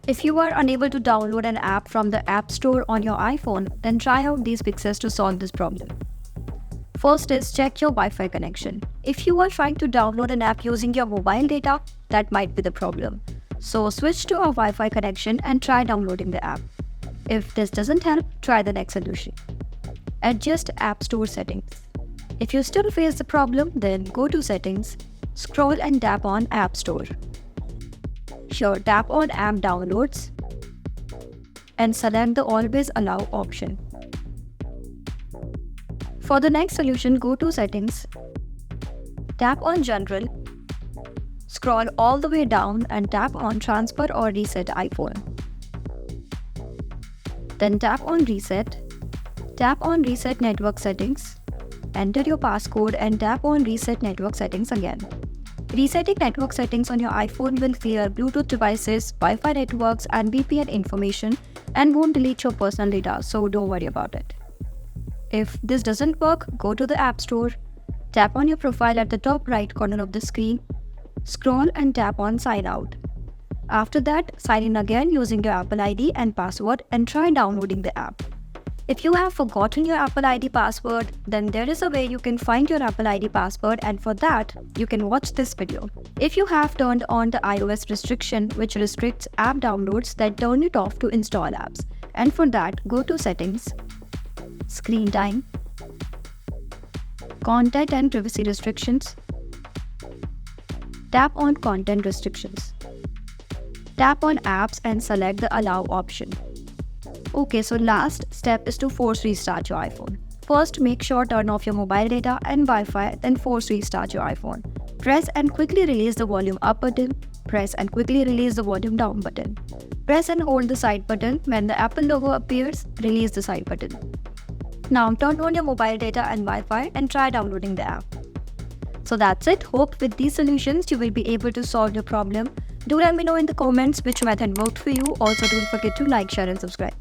If you are unable to download an app from the App Store on your iPhone, then try out these fixes to solve this problem. First is check your Wi-Fi connection. If you are trying to download an app using your mobile data, that might be the problem. So switch to a Wi-Fi connection and try downloading the app. If this doesn't help, try the next solution. Adjust App Store settings. If you still face the problem, then go to Settings, scroll and tap on App Store. Here, tap on App Downloads and select the Always Allow option. For the next solution, go to Settings, tap on General, scroll all the way down and tap on Transfer or Reset iPhone. Then tap on Reset, tap on Reset Network Settings, enter your passcode and tap on Reset Network Settings again. Resetting network settings on your iPhone will clear Bluetooth devices, Wi-Fi networks and VPN information and won't delete your personal data, so don't worry about it. If this doesn't work, go to the App Store, tap on your profile at the top right corner of the screen, scroll and tap on Sign Out. After that, sign in again using your Apple ID and password and try downloading the app. If you have forgotten your Apple ID password, then there is a way you can find your Apple ID password, and for that, you can watch this video. If you have turned on the iOS restriction which restricts app downloads, then turn it off to install apps. And for that, go to Settings, Screen Time, Content and Privacy Restrictions. Tap on Content Restrictions. Tap on Apps and select the Allow option. Okay, so last step is to force restart your iPhone. First, make sure turn off your mobile data and Wi-Fi, then force restart your iPhone. Press and quickly release the volume up button. Press and quickly release the volume down button. Press and hold the side button. When the Apple logo appears, release the side button. Now turn on your mobile data and Wi-Fi and try downloading the app. So that's it. Hope with these solutions you will be able to solve your problem. Do let me know in the comments which method worked for you. Also don't forget to like, share and subscribe.